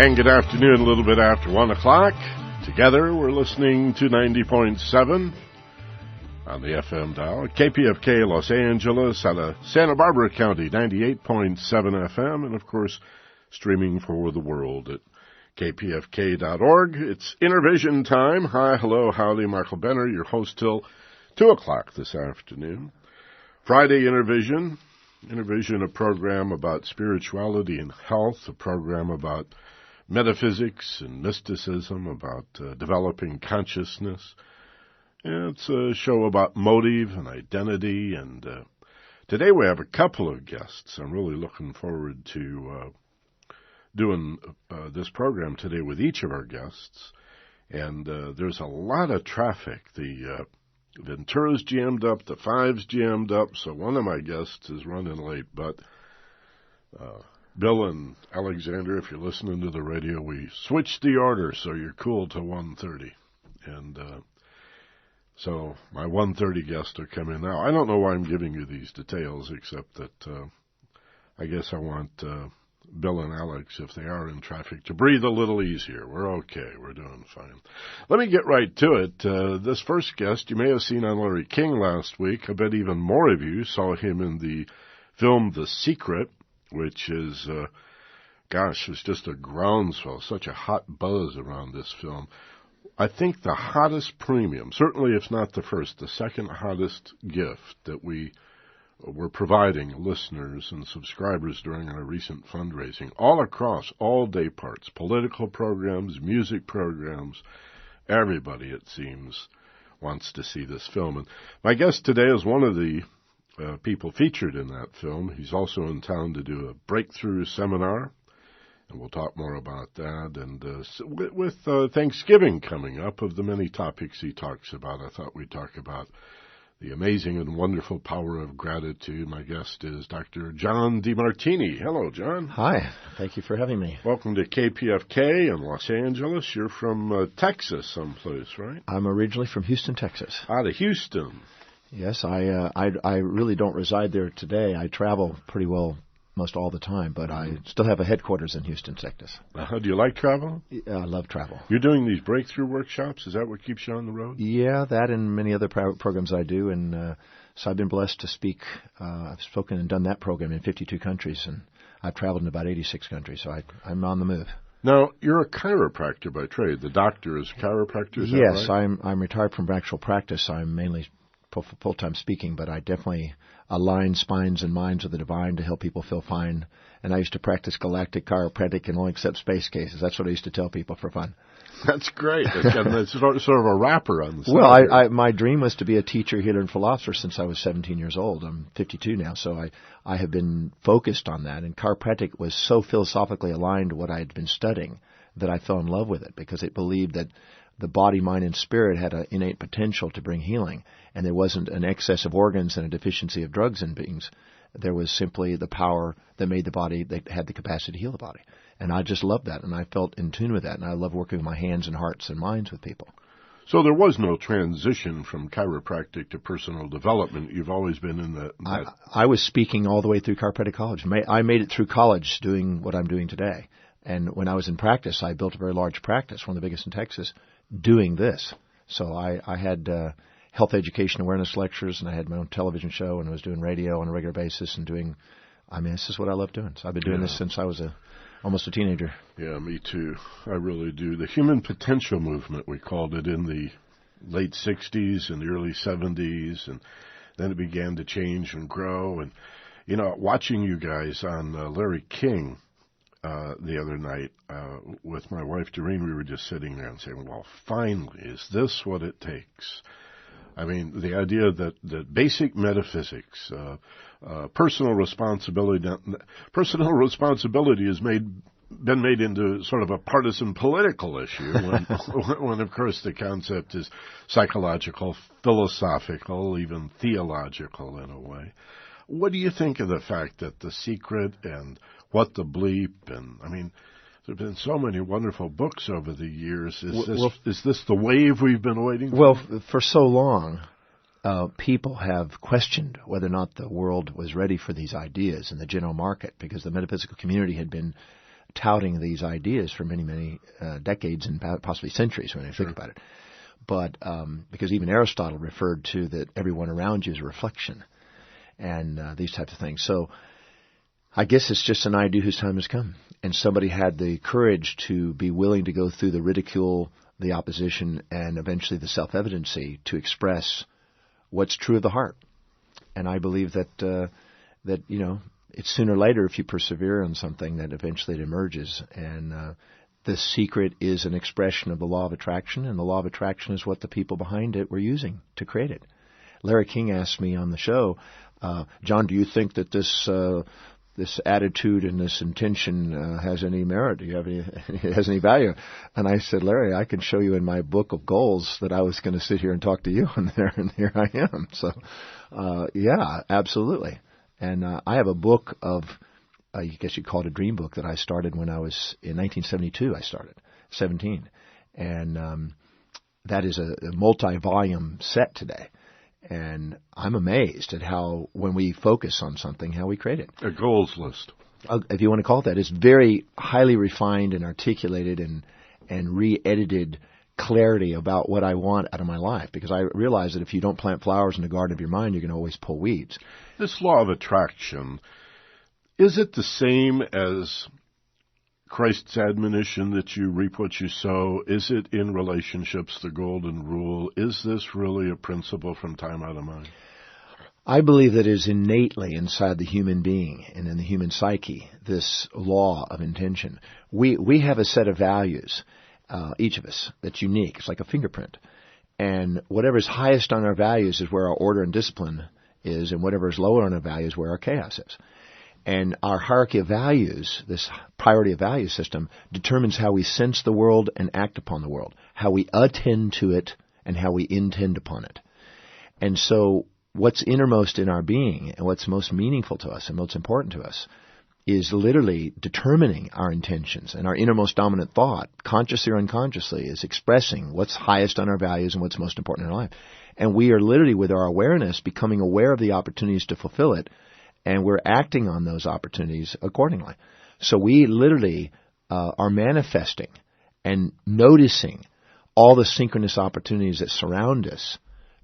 And good afternoon, a little bit after 1 o'clock. Together, we're listening to 90.7 on the FM dial. KPFK Los Angeles out of Santa Barbara County, 98.7 FM. And, of course, streaming for the world at kpfk.org. It's Intervision time. Hi, hello, howdy. Michael Benner, your host till 2 o'clock this afternoon. Friday Intervision, a program about spirituality and health, a program about metaphysics and mysticism, about developing consciousness. It's a show about motive and identity, and today we have a couple of guests. I'm really looking forward to doing this program today with each of our guests, and there's a lot of traffic. The Ventura's jammed up, the 5's jammed up, so one of my guests is running late, but Bill and Alexander, if you're listening to the radio, we switched the order, so you're cool till 1:30. And so my 1:30 guests are coming now. I don't know why I'm giving you these details, except that I guess I want Bill and Alex, if they are in traffic, to breathe a little easier. We're okay. We're doing fine. Let me get right to it. This first guest you may have seen on Larry King last week. I bet even more of you saw him in the film The Secret, which is, it's just a groundswell, such a hot buzz around this film. I think the hottest premium, certainly if not the first, the second hottest gift that we were providing listeners and subscribers during our recent fundraising, all across, all day parts, political programs, music programs, everybody, it seems, wants to see this film. And my guest today is one of the people featured in that film. He's also in town to do a breakthrough seminar, and we'll talk more about that. And with Thanksgiving coming up, of the many topics he talks about, I thought we'd talk about the amazing and wonderful power of gratitude. My guest is Dr. John DeMartini. Hello, John. Hi. Thank you for having me. Welcome to KPFK in Los Angeles. You're from Texas someplace, right? I'm originally from Houston, Texas. Out of Houston. Yes, I really don't reside there today. I travel pretty well most all the time, but I still have a headquarters in Houston, Texas. Do you like travel? I love travel. You're doing these breakthrough workshops? Is that what keeps you on the road? Yeah, that and many other programs I do, and so I've been blessed to speak. I've spoken and done that program in 52 countries, and I've traveled in about 86 countries, so I'm on the move. Now, you're a chiropractor by trade. The doctor is a chiropractor, is yes, that right? I'm retired from actual practice. I'm mainly full-time speaking, but I definitely align spines and minds with the divine to help people feel fine. And I used to practice galactic chiropractic and only accept space cases. That's what I used to tell people for fun. That's great. That's sort of a wrapper on the side. Well, my dream was to be a teacher, healer, and philosopher since I was 17 years old. I'm 52 now, so I have been focused on that. And chiropractic was so philosophically aligned to what I had been studying that I fell in love with it, because it believed that the body, mind, and spirit had an innate potential to bring healing, and there wasn't an excess of organs and a deficiency of drugs in beings. There was simply the power that made the body, that had the capacity to heal the body. And I just loved that, and I felt in tune with that, and I love working with my hands and hearts and minds with people. So there was no transition from chiropractic to personal development. You've always been in that. I was speaking all the way through chiropractic college. I made it through college doing what I'm doing today. And when I was in practice, I built a very large practice, one of the biggest in Texas, doing this. So I had health education awareness lectures, and I had my own television show, and I was doing radio on a regular basis and this is what I love doing. So I've been doing this since I was almost a teenager. Yeah, me too. I really do. The human potential movement, we called it, in the late 60s and the early 70s, and then it began to change and grow. And, watching you guys on Larry King the other night with my wife, Doreen, we were just sitting there and saying, well, finally, is this what it takes? I mean, the idea that basic metaphysics, personal responsibility has been made into sort of a partisan political issue when of course, the concept is psychological, philosophical, even theological in a way. What do you think of the fact that The Secret and What the Bleep, and, I mean, there have been so many wonderful books over the years. Is this the wave we've been waiting for? Well, for so long, people have questioned whether or not the world was ready for these ideas in the general market, because the metaphysical community had been touting these ideas for many, many decades and possibly centuries when you think about it. But because even Aristotle referred to that everyone around you is a reflection and these types of things. So I guess it's just an idea whose time has come. And somebody had the courage to be willing to go through the ridicule, the opposition, and eventually the self-evidency to express what's true of the heart. And I believe that it's sooner or later, if you persevere on something, that eventually it emerges. And the secret is an expression of the law of attraction, and the law of attraction is what the people behind it were using to create it. Larry King asked me on the show, John, do you think that this attitude and this intention has any merit? Do you have it has any value? And I said, Larry, I can show you in my book of goals that I was going to sit here and talk to you and here I am. So, yeah, absolutely. And I have a book of, I guess you'd call it a dream book, that I started when I was, in 1972 I started, 17. And that is a multi-volume set today. And I'm amazed at how, when we focus on something, how we create it. A goals list. If you want to call it that. It's very highly refined and articulated and re-edited clarity about what I want out of my life. Because I realize that if you don't plant flowers in the garden of your mind, you're going to always pull weeds. This law of attraction, is it the same as Christ's admonition that you reap what you sow? Is it in relationships, the golden rule? Is this really a principle from time out of mind? I believe that it is innately inside the human being and in the human psyche, this law of intention. We have a set of values, each of us, that's unique. It's like a fingerprint. And whatever is highest on our values is where our order and discipline is, and whatever is lower on our values is where our chaos is. And our hierarchy of values, this priority of value system, determines how we sense the world and act upon the world, how we attend to it and how we intend upon it. And so what's innermost in our being and what's most meaningful to us and most important to us is literally determining our intentions. And our innermost dominant thought, consciously or unconsciously, is expressing what's highest on our values and what's most important in our life. And we are literally, with our awareness, becoming aware of the opportunities to fulfill it, and we're acting on those opportunities accordingly. So we literally are manifesting and noticing all the synchronous opportunities that surround us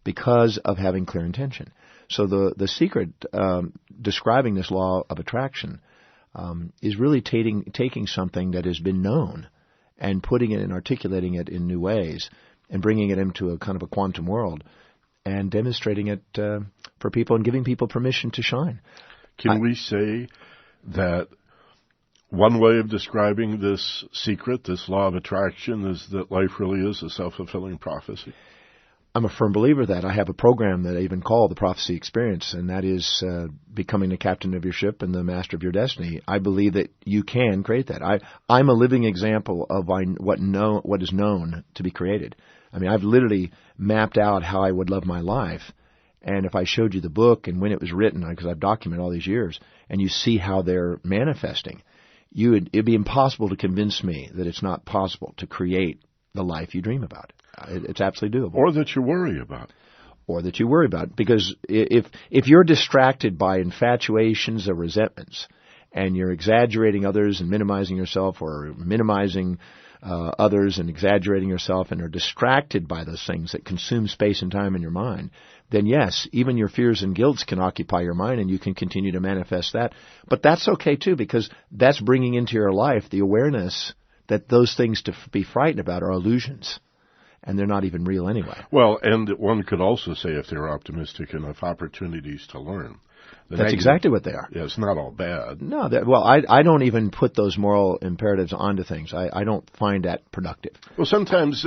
because of having clear intention. So the secret describing this law of attraction is really taking something that has been known and putting it and articulating it in new ways and bringing it into a kind of a quantum world and demonstrating it for people and giving people permission to shine. Can we say that one way of describing this secret, this law of attraction, is that life really is a self-fulfilling prophecy? I'm a firm believer of that. I have a program that I even call the Prophecy Experience, and that is becoming the captain of your ship and the master of your destiny. I believe that you can create that. I'm a living example of what is known to be created. I mean, I've literally mapped out how I would love my life. And if I showed you the book and when it was written, because I've documented all these years, and you see how they're manifesting, it'd be impossible to convince me that it's not possible to create the life you dream about. It's absolutely doable. Or that you worry about. Or that you worry about. Because if you're distracted by infatuations or resentments, and you're exaggerating others and minimizing yourself, or minimizing others and exaggerating yourself, and are distracted by those things that consume space and time in your mind, then yes, even your fears and guilts can occupy your mind and you can continue to manifest that. But that's okay too, because that's bringing into your life the awareness that those things to be frightened about are illusions. And they're not even real anyway. Well, and one could also say, if they're optimistic enough, opportunities to learn. That's exactly what they are. Yeah, it's not all bad. No, I don't even put those moral imperatives onto things. I don't find that productive. Well, sometimes,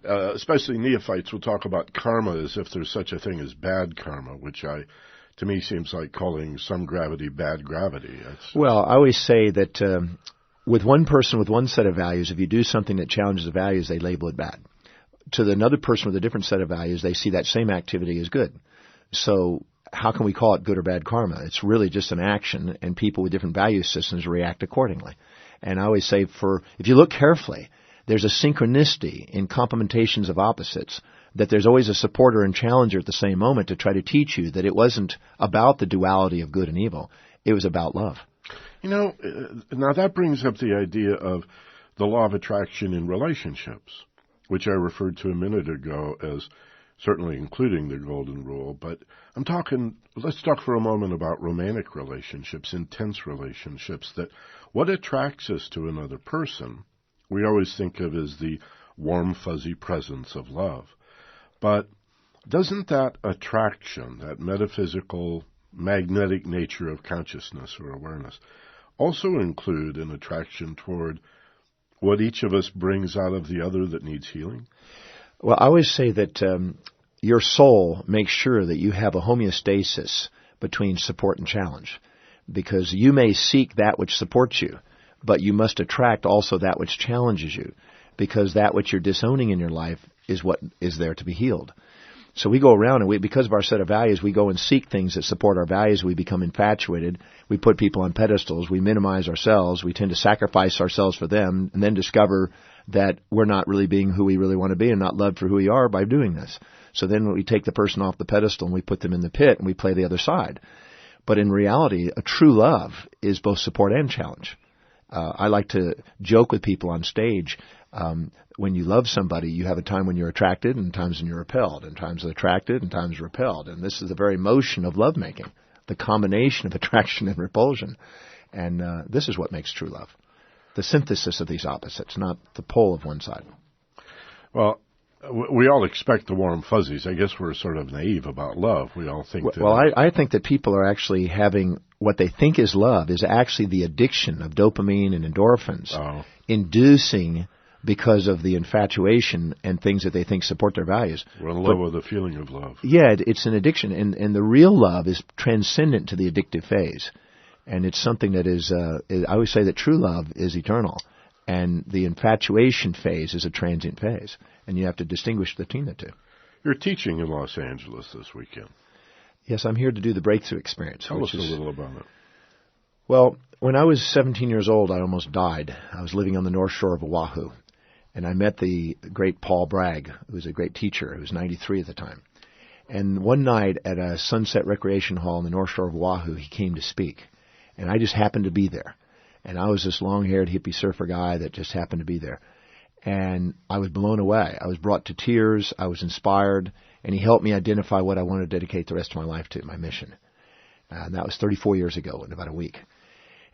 especially neophytes, will talk about karma as if there's such a thing as bad karma, which to me seems like calling some gravity bad gravity. Well, I always say that with one person with one set of values, if you do something that challenges the values, they label it bad. To another person with a different set of values, they see that same activity as good. So how can we call it good or bad karma? It's really just an action, and people with different value systems react accordingly. And I always say, if you look carefully, there's a synchronicity in complementations of opposites, that there's always a supporter and challenger at the same moment to try to teach you that it wasn't about the duality of good and evil. It was about love. Now that brings up the idea of the law of attraction in relationships, which I referred to a minute ago as certainly including the golden rule, but let's talk for a moment about romantic relationships, intense relationships, that what attracts us to another person, we always think of as the warm, fuzzy presence of love. But doesn't that attraction, that metaphysical, magnetic nature of consciousness or awareness, also include an attraction toward what each of us brings out of the other that needs healing? Well, I always say that your soul makes sure that you have a homeostasis between support and challenge, because you may seek that which supports you, but you must attract also that which challenges you, because that which you're disowning in your life is what is there to be healed. So we go around and because of our set of values, we go and seek things that support our values. We become infatuated. We put people on pedestals. We minimize ourselves. We tend to sacrifice ourselves for them and then discover that we're not really being who we really want to be and not loved for who we are by doing this. So then we take the person off the pedestal and we put them in the pit and we play the other side. But in reality, a true love is both support and challenge. I like to joke with people on stage. When you love somebody, you have a time when you're attracted and times when you're repelled, and times attracted and times repelled. And this is the very motion of lovemaking, the combination of attraction and repulsion. And this is what makes true love, the synthesis of these opposites, not the pole of one side. Well, we all expect the warm fuzzies. I guess we're sort of naive about love. We all think that... Well, I think that people are actually having what they think is love is actually the addiction of dopamine and endorphins, inducing because of the infatuation and things that they think support their values. We're in love with the feeling of love. Yeah, it's an addiction, and the real love is transcendent to the addictive phase. And it's something that is, I always say that true love is eternal, and the infatuation phase is a transient phase. And you have to distinguish between the two. You're teaching in Los Angeles this weekend. Yes, I'm here to do the breakthrough experience. Tell us a little about it. Well, when I was 17 years old, I almost died. I was living on the north shore of Oahu. And I met the great Paul Bragg, who was a great teacher. He was 93 at the time. And one night at a Sunset Recreation Hall in the north shore of Oahu, he came to speak. And I just happened to be there. And I was this long-haired hippie surfer guy that just happened to be there. And I was blown away. I was brought to tears. I was inspired. And he helped me identify what I wanted to dedicate the rest of my life to, my mission. And that was 34 years ago in about a week.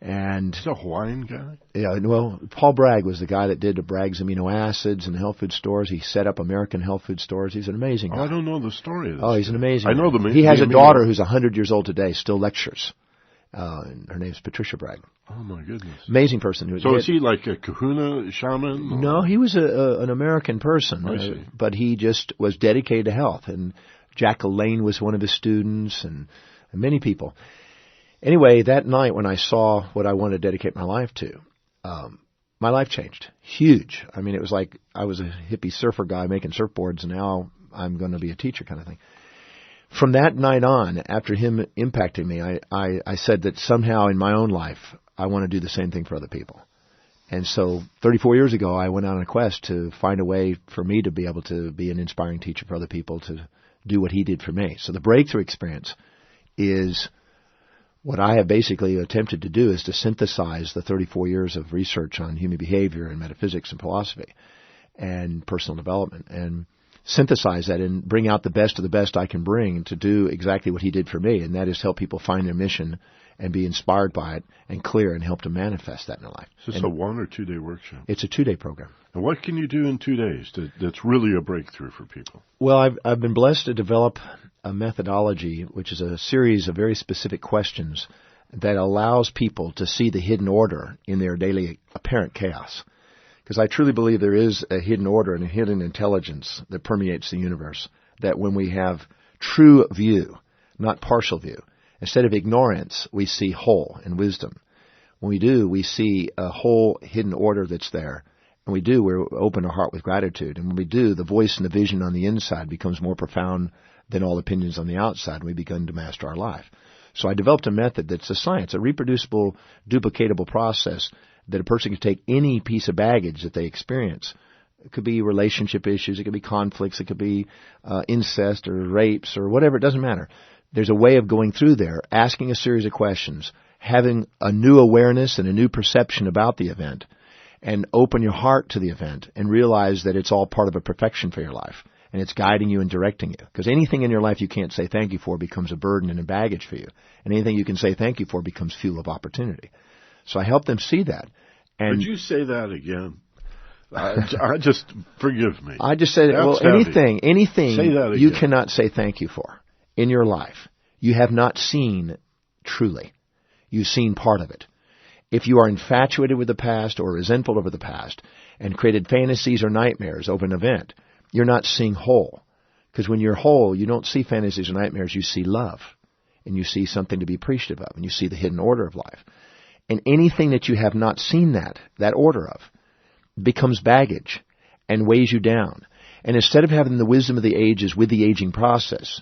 And he's a Hawaiian guy? Yeah, well, Paul Bragg was the guy that did the Bragg's amino acids and the health food stores. He set up American health food stores. He's an amazing guy. I don't know the story of this. Oh, he's an amazing guy. I know the He has a daughter who's 100 years old today, still lectures. And her name's Patricia Bragg. Oh, my goodness. Amazing person. So is he like a kahuna shaman? Or? No, he was an American person. I see. But he just was dedicated to health. And Jack LaLanne was one of his students and many people. Anyway, that night when I saw what I wanted to dedicate my life to, my life changed. Huge. I mean, it was like I was a hippie surfer guy making surfboards, and now I'm going to be a teacher kind of thing. From that night on, after him impacting me, I said that somehow in my own life, I want to do the same thing for other people. And so 34 years ago, I went on a quest to find a way for me to be able to be an inspiring teacher for other people to do what he did for me. So the breakthrough experience is... what I have basically attempted to do is to synthesize the 34 years of research on human behavior and metaphysics and philosophy and personal development, and synthesize that and bring out the best of the best I can bring to do exactly what he did for me, and that is help people find their mission and be inspired by it and clear and help to manifest that in their life. Is this a 1 or 2 day workshop? It's a 2-day program. And what can you do in 2 days that's really a breakthrough for people? Well, I've been blessed to develop a methodology, which is a series of very specific questions that allows people to see the hidden order in their daily apparent chaos. Because I truly believe there is a hidden order and a hidden intelligence that permeates the universe, that when we have true view, not partial view, instead of ignorance, we see whole and wisdom. When we do, we see a whole hidden order that's there. And we're open our heart with gratitude. And when we do, the voice and the vision on the inside becomes more profound than all opinions on the outside, and we begin to master our life. So I developed a method that's a science, a reproducible, duplicatable process that a person can take any piece of baggage that they experience. It could be relationship issues, it could be conflicts, it could be incest or rapes or whatever, it doesn't matter. There's a way of going through there, asking a series of questions, having a new awareness and a new perception about the event, and open your heart to the event and realize that it's all part of a perfection for your life, and it's guiding you and directing you. Because anything in your life you can't say thank you for becomes a burden and a baggage for you. And anything you can say thank you for becomes fuel of opportunity. So I help them see that. And would you say that again? I just, forgive me. I just said, That's well, heavy. anything Say that you again. cannot say thank you for in your life, you have not seen truly. You've seen part of it. If you are infatuated with the past or resentful over the past and created fantasies or nightmares over an event, you're not seeing whole. Because when you're whole, you don't see fantasies or nightmares, you see love. And you see something to be appreciative of. And you see the hidden order of life. And anything that you have not seen that order of, becomes baggage and weighs you down. And instead of having the wisdom of the ages with the aging process,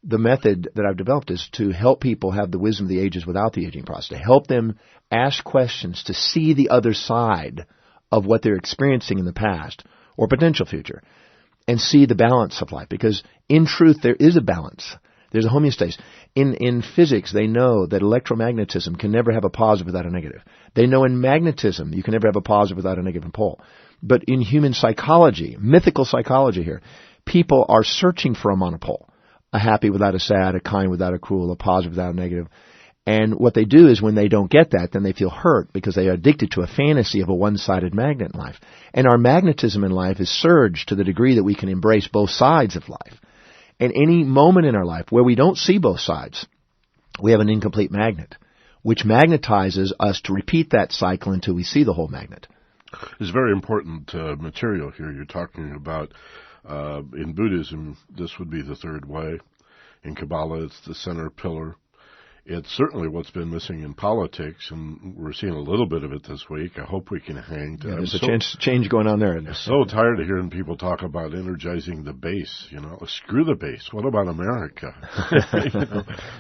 the method that I've developed is to help people have the wisdom of the ages without the aging process, to help them ask questions, to see the other side of what they're experiencing in the past or potential future, and see the balance of life. Because in truth, there is a balance. There's a homeostasis. In physics, they know that electromagnetism can never have a positive without a negative. They know in magnetism, you can never have a positive without a negative pole. But in human psychology, mythical psychology here, people are searching for a monopole. A happy without a sad, a kind without a cruel, a positive without a negative. And what they do is when they don't get that, then they feel hurt because they are addicted to a fantasy of a one-sided magnet in life. And our magnetism in life is surged to the degree that we can embrace both sides of life. And any moment in our life where we don't see both sides, we have an incomplete magnet, which magnetizes us to repeat that cycle until we see the whole magnet. It's very important material here you're talking about. In Buddhism, this would be the third way. In Kabbalah, it's the center pillar. It's certainly what's been missing in politics, and we're seeing a little bit of it this week. I hope we can hang to it. There's a change going on there. I'm so tired of hearing people talk about energizing the base. Screw the base. What about America?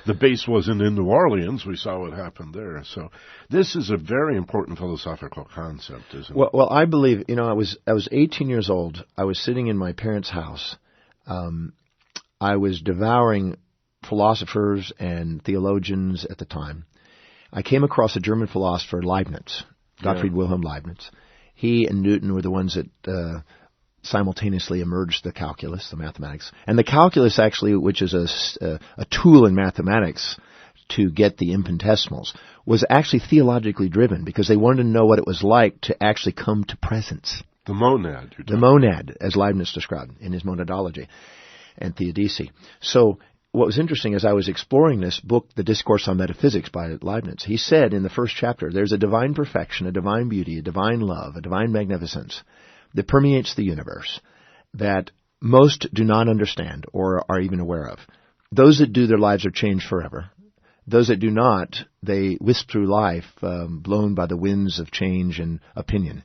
The base wasn't in New Orleans. We saw what happened there. So this is a very important philosophical concept, isn't it? Well, I believe, I was 18 years old. I was sitting in my parents' house. I was devouring philosophers and theologians at the time. I came across a German philosopher, Leibniz, Gottfried Wilhelm Leibniz. He and Newton were the ones that simultaneously emerged the calculus, the mathematics. And the calculus actually, which is a tool in mathematics to get the infinitesimals, was actually theologically driven because they wanted to know what it was like to actually come to presence. The monad. The monad, as Leibniz described in his monadology and theodicy. So what was interesting as I was exploring this book, The Discourse on Metaphysics by Leibniz, he said in the first chapter, there's a divine perfection, a divine beauty, a divine love, a divine magnificence that permeates the universe that most do not understand or are even aware of. Those that do, their lives are changed forever. Those that do not, they wisp through life, blown by the winds of change and opinion.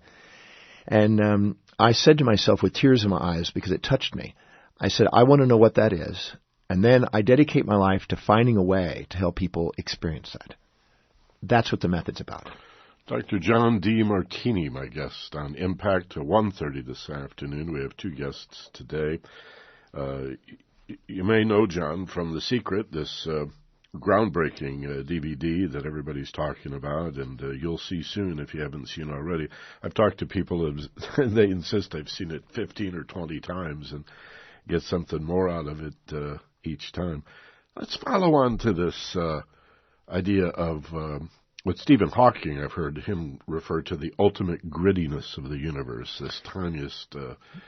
And I said to myself with tears in my eyes, because it touched me, I said, I want to know what that is. And then I dedicate my life to finding a way to help people experience that. That's what the method's about. Dr. John D. Martini, my guest on Impact to 1:30 this afternoon. We have two guests today. You may know John from The Secret, this groundbreaking DVD that everybody's talking about, and you'll see soon if you haven't seen already. I've talked to people, and they insist I've seen it 15 or 20 times and get something more out of it each time. Let's follow on to this idea of what Stephen Hawking, I've heard him refer to the ultimate grittiness of the universe, this tiniest...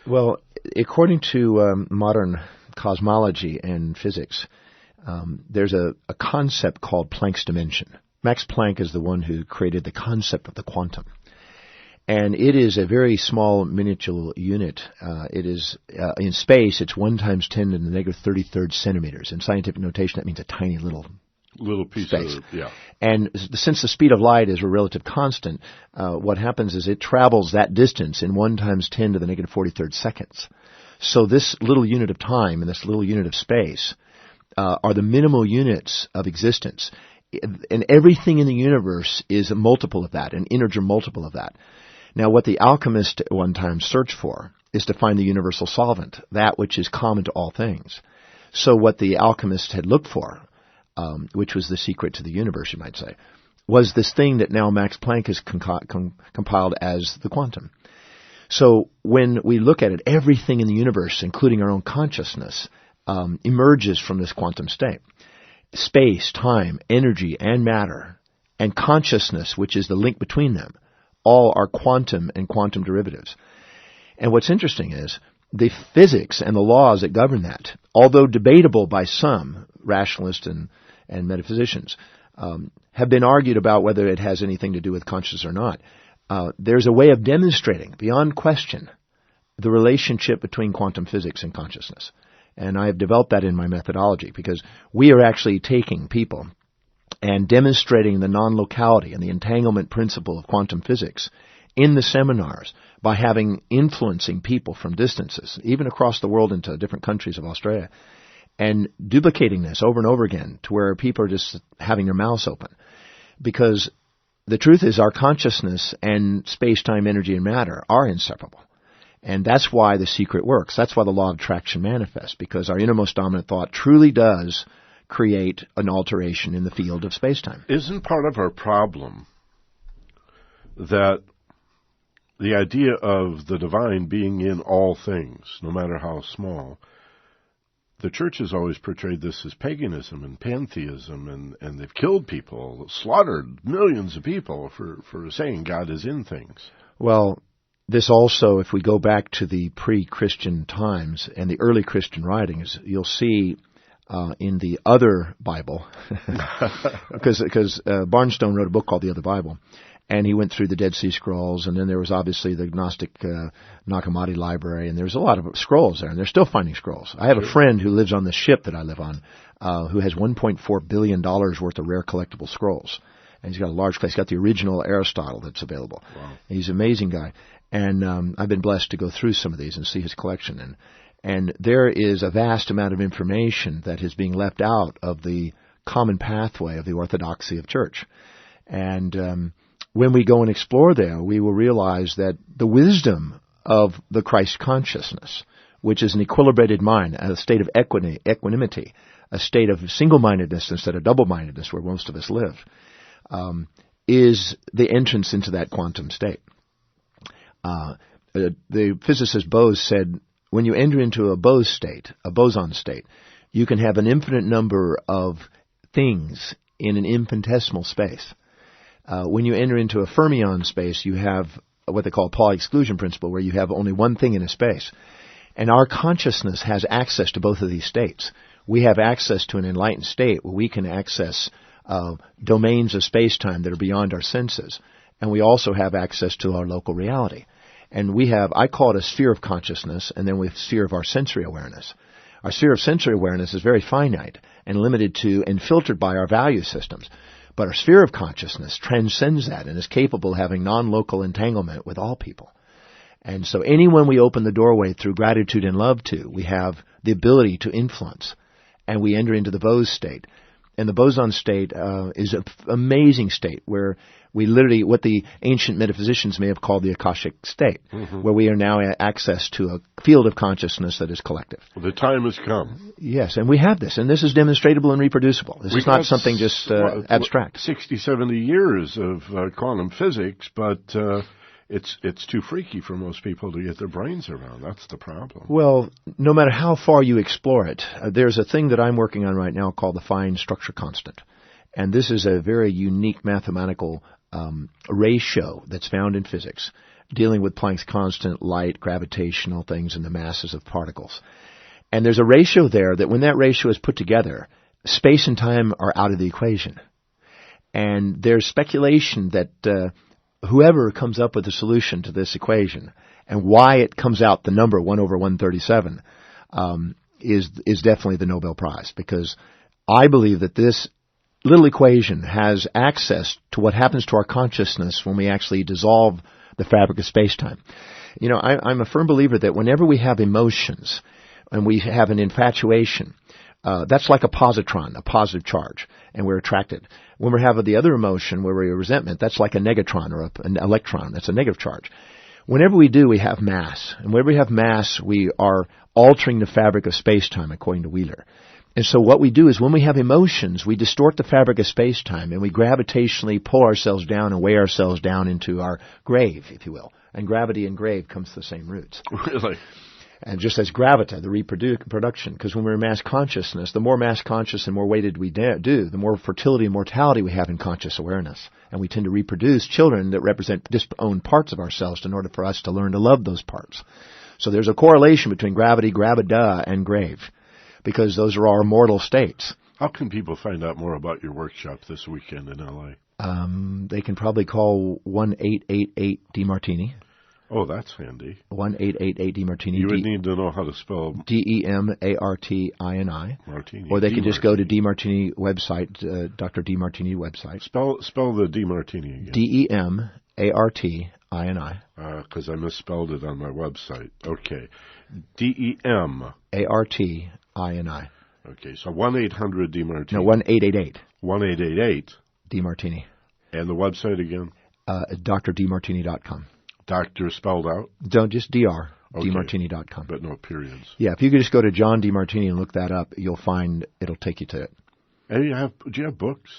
Well, according to modern cosmology and physics, there's a concept called Planck's dimension. Max Planck is the one who created the concept of the quantum. And it is a very small miniature unit. It is, in space, it's 1 × 10 to the negative 33rd centimeters. In scientific notation, that means a tiny little piece space. Of, yeah. And since the speed of light is a relative constant, what happens is it travels that distance in 1 × 10 to the negative 43rd seconds. So this little unit of time and this little unit of space are the minimal units of existence. And everything in the universe is a multiple of that, an integer multiple of that. Now, what the alchemist at one time searched for is to find the universal solvent, that which is common to all things. So what the alchemist had looked for, which was the secret to the universe, you might say, was this thing that now Max Planck has compiled as the quantum. So when we look at it, everything in the universe, including our own consciousness, emerges from this quantum state. Space, time, energy, and matter, and consciousness, which is the link between them, all are quantum and quantum derivatives. And what's interesting is the physics and the laws that govern that, although debatable by some rationalists and metaphysicians, have been argued about whether it has anything to do with consciousness or not. There's a way of demonstrating, beyond question, the relationship between quantum physics and consciousness. And I have developed that in my methodology because we are actually taking people and demonstrating the non-locality and the entanglement principle of quantum physics in the seminars by influencing people from distances, even across the world into different countries of Australia, and duplicating this over and over again to where people are just having their mouths open. Because the truth is our consciousness and space-time, energy, and matter are inseparable. And that's why the secret works. That's why the law of attraction manifests, because our innermost dominant thought truly does create an alteration in the field of space-time. Isn't part of our problem that the idea of the divine being in all things, no matter how small, the church has always portrayed this as paganism and pantheism, and they've killed people, slaughtered millions of people for saying God is in things. Well, this also, if we go back to the pre-Christian times and the early Christian writings, you'll see in the Other Bible, because Barnstone wrote a book called The Other Bible, and he went through the Dead Sea Scrolls, and then there was obviously the Gnostic Nag Hammadi library, and there's a lot of scrolls there, and they're still finding scrolls. I have a friend who lives on the ship that I live on, who has $1.4 billion worth of rare collectible scrolls. And he's got a large place. He's got the original Aristotle that's available. Wow. He's an amazing guy. And I've been blessed to go through some of these and see his collection. And there is a vast amount of information that is being left out of the common pathway of the orthodoxy of church. And when we go and explore there, we will realize that the wisdom of the Christ consciousness, which is an equilibrated mind, a state of equanimity, a state of single-mindedness instead of double-mindedness where most of us live, is the entrance into that quantum state. The physicist Bose said, when you enter into a boson state, you can have an infinite number of things in an infinitesimal space. When you enter into a fermion space, you have what they call Pauli exclusion principle, where you have only one thing in a space. And our consciousness has access to both of these states. We have access to an enlightened state where we can access domains of space-time that are beyond our senses. And we also have access to our local reality. And we have, I call it a sphere of consciousness, and then we have a sphere of our sensory awareness. Our sphere of sensory awareness is very finite and limited to and filtered by our value systems. But our sphere of consciousness transcends that and is capable of having non-local entanglement with all people. And so anyone we open the doorway through gratitude and love to, we have the ability to influence. And we enter into the Bose state. And the boson state is an amazing state where we literally, what the ancient metaphysicians may have called the Akashic state, where we are now access to a field of consciousness that is collective. Well, the time has come. Yes, and we have this, and this is demonstratable and reproducible. This is not something just abstract. 60, 70 years of quantum physics, but it's too freaky for most people to get their brains around. That's the problem. Well, no matter how far you explore it, there's a thing that I'm working on right now called the fine structure constant. And this is a very unique mathematical ratio that's found in physics, dealing with Planck's constant, light, gravitational things, and the masses of particles. And there's a ratio there that when that ratio is put together, space and time are out of the equation. And there's speculation that whoever comes up with a solution to this equation and why it comes out the number 1 over 137 is definitely the Nobel Prize, because I believe that this little equation has access to what happens to our consciousness when we actually dissolve the fabric of space-time. You know, I'm a firm believer that whenever we have emotions and we have an infatuation, that's like a positron, a positive charge, and we're attracted. When we have the other emotion, where we're resentment, that's like a negatron or an electron. That's a negative charge. Whenever we do, we have mass. And whenever we have mass, we are altering the fabric of space-time, according to Wheeler. And so what we do is when we have emotions, we distort the fabric of space-time, and we gravitationally pull ourselves down and weigh ourselves down into our grave, if you will. And gravity and grave comes to the same roots. Really? And just as gravita, the reproduction, because when we're in mass consciousness, the more mass conscious and more weighted we do, the more fertility and mortality we have in conscious awareness. And we tend to reproduce children that represent disowned parts of ourselves in order for us to learn to love those parts. So there's a correlation between gravity, gravida, and grave, because those are our mortal states. How can people find out more about your workshop this weekend in L.A.? They can probably call 1-888-DeMartini. Oh, that's handy. 1-888-DeMartini. You would need to know how to spell DeMartini. Martini. Or they can just go to DeMartini website, Dr. DeMartini website. Spell the DeMartini again. DeMartini. Because I misspelled it on my website. Okay. DeMartini. Okay, so 1-800-DeMartini. No, 1-888. 1-888. DeMartini. And the website again? DrDeMartini.com. Doctor spelled out? Don't, just DR. Okay. DeMartini.com. But no periods. Yeah, if you could just go to John DeMartini and look that up, you'll find it'll take you to it. Hey, do you have books?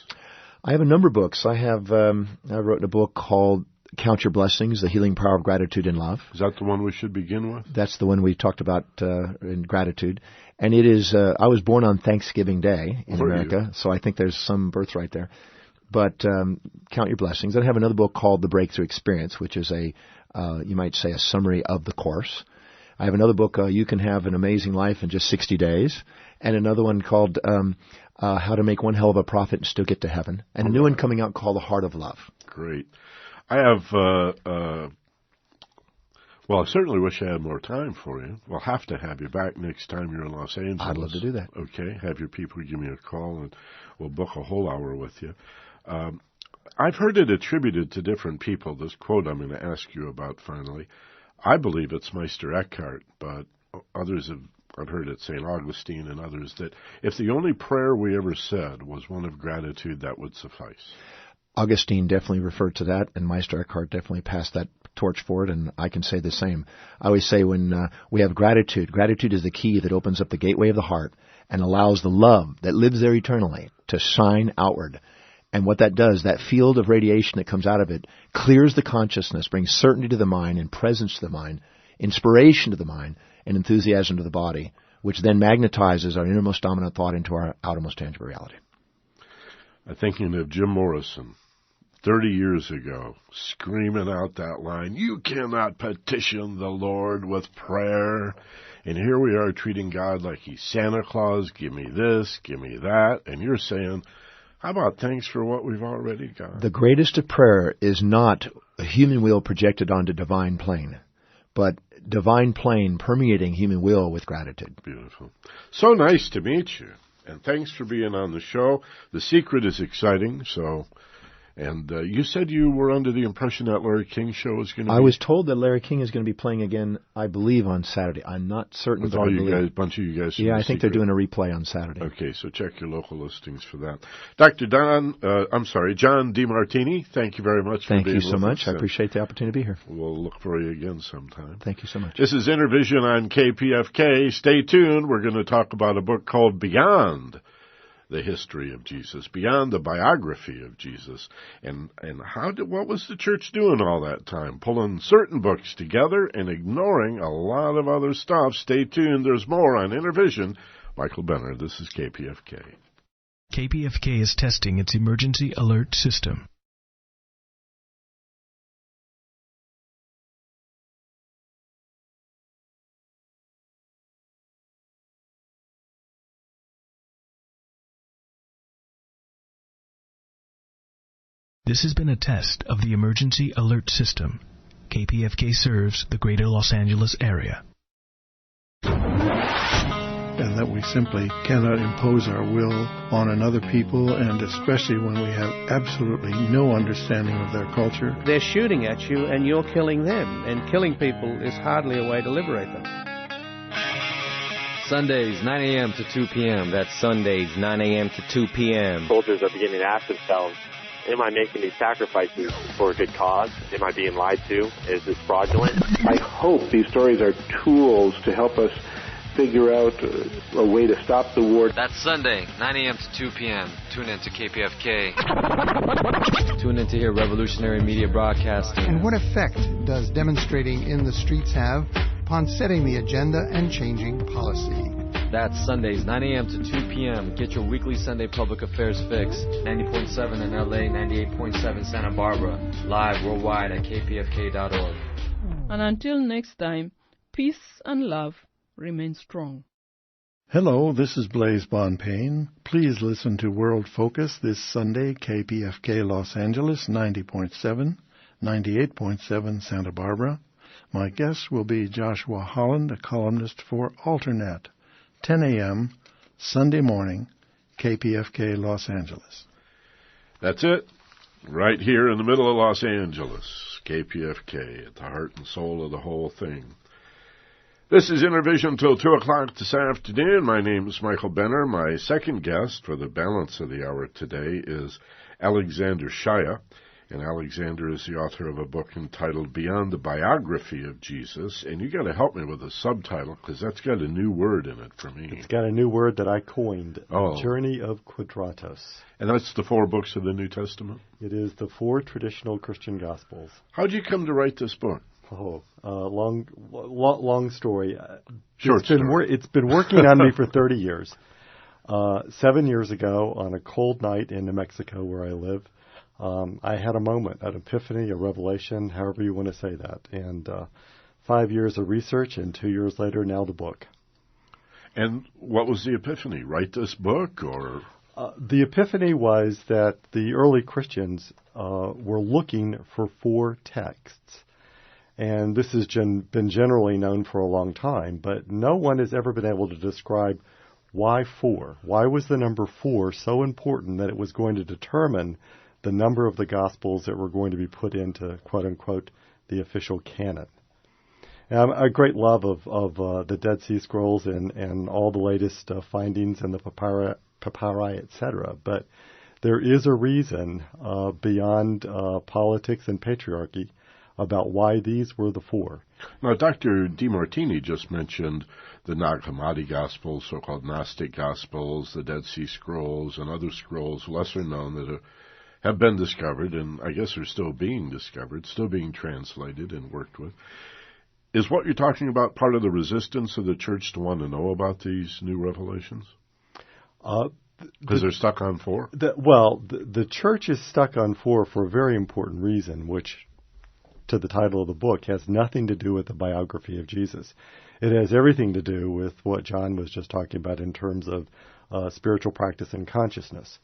I have a number of books. I wrote a book called Count Your Blessings, The Healing Power of Gratitude and Love. Is that the one we should begin with? That's the one we talked about in gratitude. And it is, I was born on Thanksgiving Day in America, so I think there's some birthright there. But Count Your Blessings. I have another book called The Breakthrough Experience, which is you might say, a summary of the course. I have another book, You Can Have an Amazing Life in Just 60 Days, and another one called How to Make One Hell of a Profit and Still Get to Heaven, and a new one coming out called The Heart of Love. Great. I have, I certainly wish I had more time for you. We'll have to have you back next time you're in Los Angeles. I'd love to do that. Okay, have your people give me a call, and we'll book a whole hour with you. I've heard it attributed to different people, this quote I'm going to ask you about finally. I believe it's Meister Eckhart, but others I've heard it St. Augustine and others, that if the only prayer we ever said was one of gratitude, that would suffice. Augustine definitely referred to that, and Meister Eckhart definitely passed that torch forward, and I can say the same. I always say when we have gratitude is the key that opens up the gateway of the heart and allows the love that lives there eternally to shine outward. And what that does, that field of radiation that comes out of it, clears the consciousness, brings certainty to the mind and presence to the mind, inspiration to the mind, and enthusiasm to the body, which then magnetizes our innermost dominant thought into our outermost tangible reality. I'm thinking of Jim Morrison, 30 years ago, screaming out that line, "You cannot petition the Lord with prayer." And here we are treating God like he's Santa Claus, give me this, give me that, and you're saying, how about thanks for what we've already got? The greatest of prayer is not a human will projected onto divine plane, but divine plane permeating human will with gratitude. Beautiful. So nice to meet you, and thanks for being on the show. The Secret is exciting, and you said you were under the impression that Larry King show was going to be... I was told that Larry King is going to be playing again, I believe, on Saturday. I'm not certain. With all you guys, bunch of you guys. Yeah, I think they're doing a replay on Saturday. Okay, so check your local listings for that. Dr. John DeMartini, thank you very much for being with us. Thank you so much. I appreciate the opportunity to be here. We'll look for you again sometime. Thank you so much. This is Intervision on KPFK. Stay tuned. We're going to talk about a book called Beyond the History of Jesus, Beyond the Biography of Jesus, and what was the church doing all that time? Pulling certain books together and ignoring a lot of other stuff. Stay tuned. There's more on Intervision. Michael Benner, this is KPFK. KPFK is testing its emergency alert system. This has been a test of the emergency alert system. KPFK serves the greater Los Angeles area. And that we simply cannot impose our will on another people, and especially when we have absolutely no understanding of their culture. They're shooting at you and you're killing them, and killing people is hardly a way to liberate them. Sundays, 9 a.m. to 2 p.m. That's Sundays, 9 a.m. to 2 p.m. Soldiers are beginning to ask themselves, am I making these sacrifices for a good cause? Am I being lied to? Is this fraudulent? I hope these stories are tools to help us figure out a way to stop the war. That's Sunday, 9 a.m. to 2 p.m. Tune in to KPFK. Tune in to hear revolutionary media broadcasting. And what effect does demonstrating in the streets have upon setting the agenda and changing policy? That's Sundays, 9 a.m. to 2 p.m. Get your weekly Sunday public affairs fix. 90.7 in LA, 98.7 Santa Barbara. Live worldwide at kpfk.org. And until next time, peace and love remain strong. Hello, this is Blaise Bonpane. Please listen to World Focus this Sunday, KPFK Los Angeles, 90.7, 98.7 Santa Barbara. My guest will be Joshua Holland, a columnist for Alternet. 10 a.m., Sunday morning, KPFK Los Angeles. That's it. Right here in the middle of Los Angeles, KPFK, at the heart and soul of the whole thing. This is Intervision till 2 o'clock this afternoon. My name is Michael Benner. My second guest for the balance of the hour today is Alexander Shaia. And Alexander is the author of a book entitled Beyond the Biography of Jesus. And you got to help me with the subtitle, because that's got a new word in it for me. It's got a new word that I coined, Journey of Quadratus. And that's the 4 books of the New Testament? It is the 4 traditional Christian Gospels. How did you come to write this book? Long story. Short story. It's been working on me for 30 years. 7 years ago, on a cold night in New Mexico where I live, I had a moment, an epiphany, a revelation, however you want to say that. And 5 years of research, and 2 years later, now the book. And what was the epiphany? Write this book, or? The epiphany was that the early Christians were looking for 4 texts. And this has been generally known for a long time, but no one has ever been able to describe why 4. Why was the number 4 so important that it was going to determine the number of the Gospels that were going to be put into, quote-unquote, the official canon? And I'm a great love of the Dead Sea Scrolls and all the latest findings in the papyri, etc. But there is a reason beyond politics and patriarchy about why these were the 4. Now, Dr. DeMartini just mentioned the Nag Hammadi Gospels, so-called Gnostic Gospels, the Dead Sea Scrolls, and other scrolls, lesser known, that have been discovered, and I guess are still being discovered, still being translated and worked with. Is what you're talking about part of the resistance of the church to want to know about these new revelations? Because they're stuck on 4? The church is stuck on 4 for a very important reason, which, to the title of the book, has nothing to do with the biography of Jesus. It has everything to do with what John was just talking about in terms of spiritual practice and consciousness.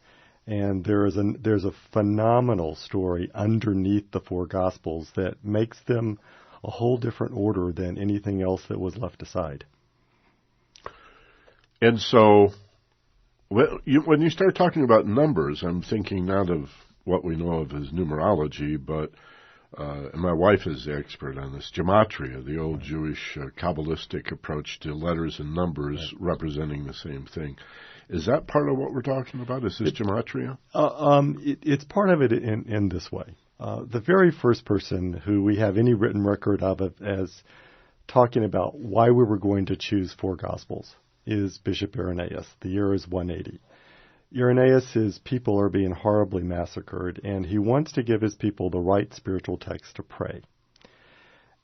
And there's a phenomenal story underneath the 4 Gospels that makes them a whole different order than anything else that was left aside. And so, when you start talking about numbers, I'm thinking not of what we know of as numerology, but and my wife is the expert on this, gematria, the old Jewish Kabbalistic approach to letters and numbers representing the same thing. Is that part of what we're talking about? Is this gematria? It's part of it in this way. The very first person who we have any written record of as talking about why we were going to choose 4 Gospels is Bishop Irenaeus. The year is 180. Irenaeus' people are being horribly massacred, and he wants to give his people the right spiritual text to pray.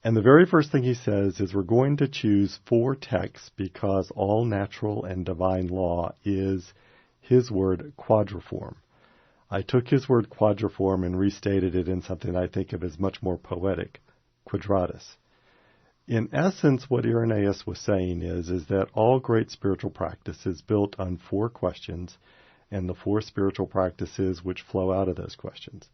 And the very first thing he says is we're going to choose 4 texts because all natural and divine law is his word quadriform. I took his word quadriform and restated it in something I think of as much more poetic, quadratus. In essence, what Irenaeus was saying is that all great spiritual practice is built on 4 questions, and the 4 spiritual practices which flow out of those questions.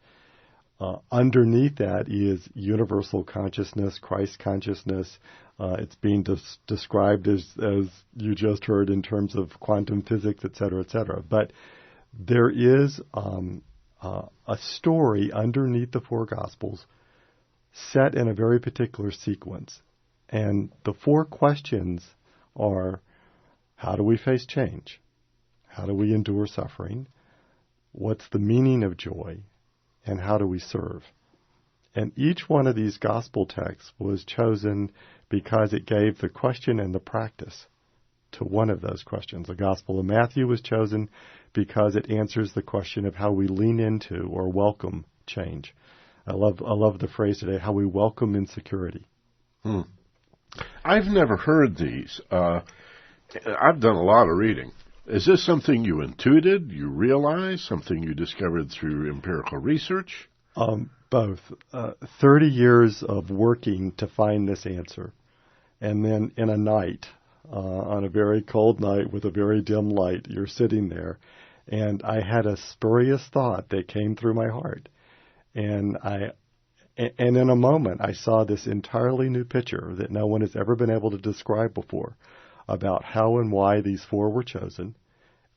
Underneath that is universal consciousness, Christ consciousness. It's being described as you just heard in terms of quantum physics, et cetera, et cetera. But there is a story underneath the 4 Gospels set in a very particular sequence. And the 4 questions are, how do we face change? How do we endure suffering? What's the meaning of joy? And how do we serve? And each one of these gospel texts was chosen because it gave the question and the practice to one of those questions. The Gospel of Matthew was chosen because it answers the question of how we lean into or welcome change. I love the phrase today, how we welcome insecurity. I've never heard these. I've done a lot of reading. Is this something you intuited, you realized, something you discovered through empirical research? Both. 30 years of working to find this answer. And then in a night, on a very cold night with a very dim light, you're sitting there. And I had a spurious thought that came through my heart. And in a moment, I saw this entirely new picture that no one has ever been able to describe before about how and why these four were chosen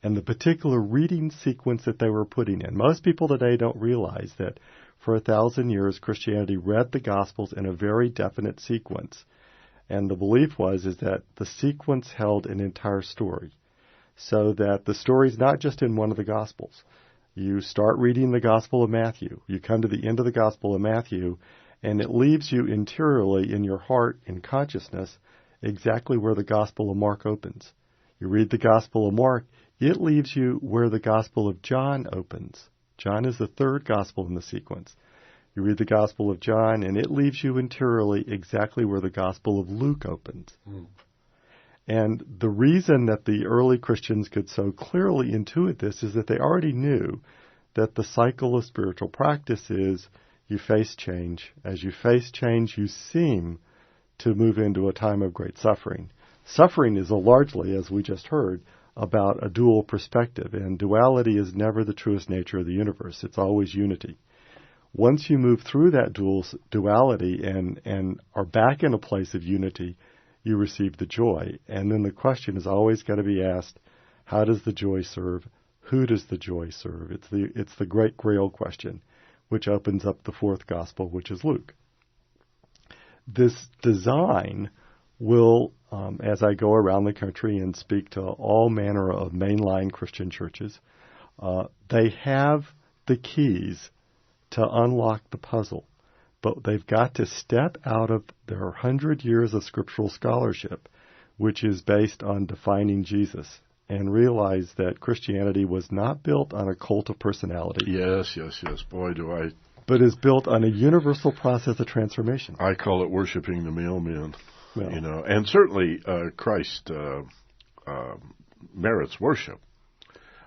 and the particular reading sequence that they were putting in. Most people today don't realize that for 1,000 years, Christianity read the Gospels in a very definite sequence. And the belief is that the sequence held an entire story, so that the story is not just in one of the Gospels. You start reading the Gospel of Matthew. You come to the end of the Gospel of Matthew, and it leaves you interiorly in your heart and consciousness exactly where the Gospel of Mark opens. You read the Gospel of Mark, it leaves you where the Gospel of John opens. John is the third Gospel in the sequence. You read the Gospel of John, and it leaves you interiorly exactly where the Gospel of Luke opens. And the reason that the early Christians could so clearly intuit this is that they already knew that the cycle of spiritual practice is you face change. As you face change, you seem to move into a time of great suffering. Suffering is largely, as we just heard, about a dual perspective, and duality is never the truest nature of the universe. It's always unity. Once you move through that duality and are back in a place of unity, you receive the joy. And then the question is always got to be asked, how does the joy serve? Who does the joy serve? It's the great Grail question, which opens up the fourth gospel, which is Luke. This design will, as I go around the country and speak to all manner of mainline Christian churches, they have the keys to unlock the puzzle. But they've got to step out of their 100 years of scriptural scholarship, which is based on defining Jesus, and realize that Christianity was not built on a cult of personality. Yes. Boy, do I. But is built on a universal process of transformation. I call it worshiping the mailman. Well, and certainly Christ merits worship.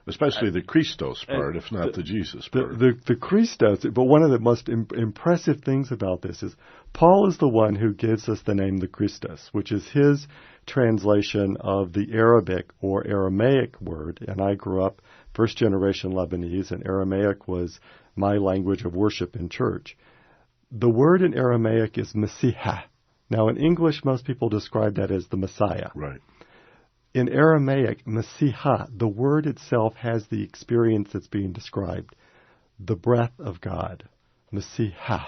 Especially the Christos part, if not the Jesus part. The Christos, but one of the most impressive things about this is Paul is the one who gives us the name the Christos, which is his translation of the Arabic or Aramaic word. And I grew up first generation Lebanese, and Aramaic was my language of worship in church. The word in Aramaic is Messiah. Now in English, most people describe that as the Messiah. Right. In Aramaic, Messiah, the word itself has the experience that's being described, the breath of God, Messiah.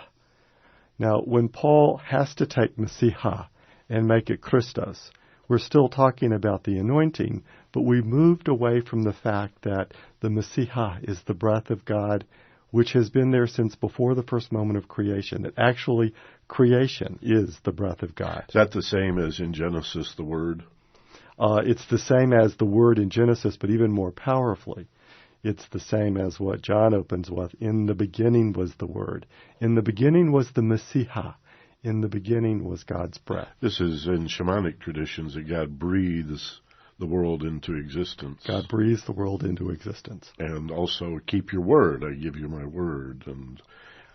Now, when Paul has to take Messiah and make it Christos, we're still talking about the anointing, but we moved away from the fact that the Messiah is the breath of God, which has been there since before the first moment of creation. That actually, creation is the breath of God. Is that the same as in Genesis, the Word? It's the same as the word in Genesis, but even more powerfully. It's the same as what John opens with. In the beginning was the Word. In the beginning was the Messiah. In the beginning was God's breath. This is in shamanic traditions that God breathes the world into existence. God breathes the world into existence. And also, keep your word. I give you my word. And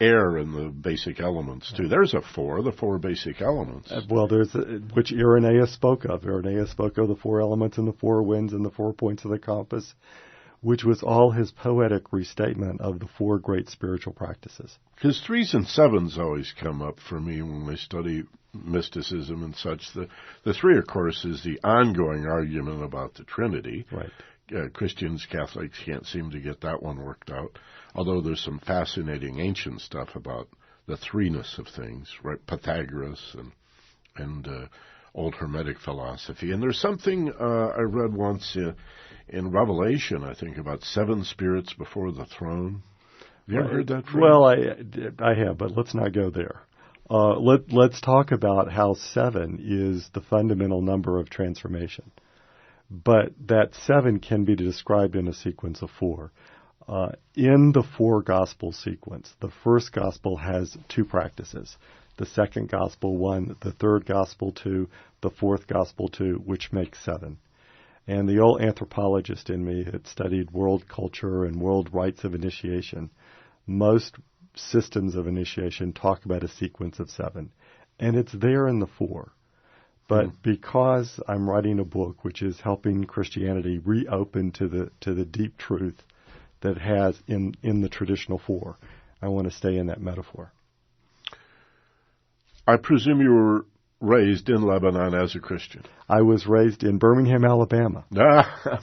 air and the basic elements, too. There's the four basic elements. Well, there's which Irenaeus spoke of. Irenaeus spoke of the four elements and the four winds and the 4 points of the compass, which was all his poetic restatement of the four great spiritual practices. Because 3s and 7s always come up for me when I study mysticism and such. The 3, of course, is the ongoing argument about the Trinity. Right. Christians, Catholics can't seem to get that one worked out, although there's some fascinating ancient stuff about the threeness of things, right? Pythagoras and old Hermetic philosophy. And there's something I read once in Revelation, I think, about 7 spirits before the throne. Have you ever heard that phrase? Well, I have, but let's not go there. Let's talk about how 7 is the fundamental number of transformation. but that 7 can be described in a sequence of 4. In the 4 gospel sequence, the first gospel has 2 practices. The second gospel 1, the third gospel 2, the fourth gospel 2, which makes 7. And the old anthropologist in me had studied world culture and world rites of initiation. Most systems of initiation talk about a sequence of 7. And it's there in the 4. But because I'm writing a book which is helping Christianity reopen to the deep truth that it has in the traditional 4, I want to stay in that metaphor. I presume you were raised in Lebanon as a Christian. I was raised in Birmingham, Alabama.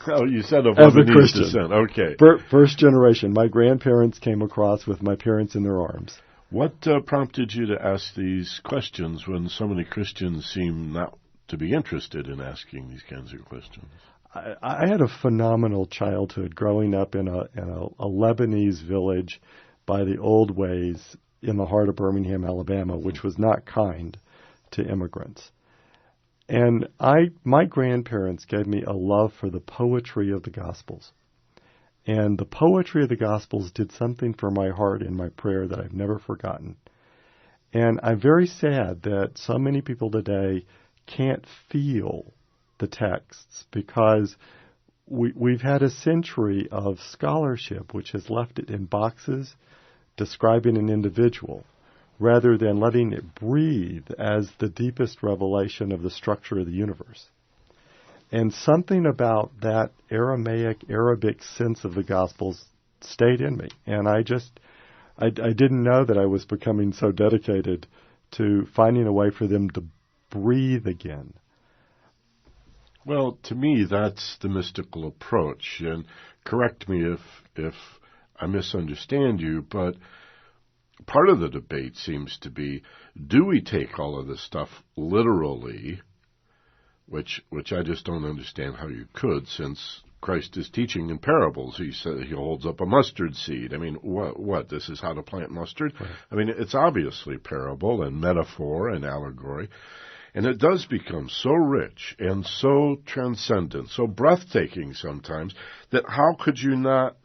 Oh, you said of as a Lebanese Christian. descent. Okay. First generation. My grandparents came across with my parents in their arms. What prompted you to ask these questions when so many Christians seem not to be interested in asking these kinds of questions? I had a phenomenal childhood growing up in a Lebanese village by the old ways in the heart of Birmingham, Alabama, which was not kind to immigrants. And my grandparents gave me a love for the poetry of the Gospels. And the poetry of the Gospels did something for my heart in my prayer that I've never forgotten. And I'm very sad that so many people today can't feel the texts because we've had a century of scholarship which has left it in boxes describing an individual rather than letting it breathe as the deepest revelation of the structure of the universe. And something about that Arabic sense of the Gospels stayed in me. And I didn't know that I was becoming so dedicated to finding a way for them to breathe again. Well, to me, that's the mystical approach. And correct me if I misunderstand you, but part of the debate seems to be, do we take all of this stuff literally, which I just don't understand how you could, since Christ is teaching in parables. He says he holds up a mustard seed. I mean, what? This is how to plant mustard? Right. I mean, it's obviously parable and metaphor and allegory. And it does become so rich and so transcendent, so breathtaking sometimes, that how could you not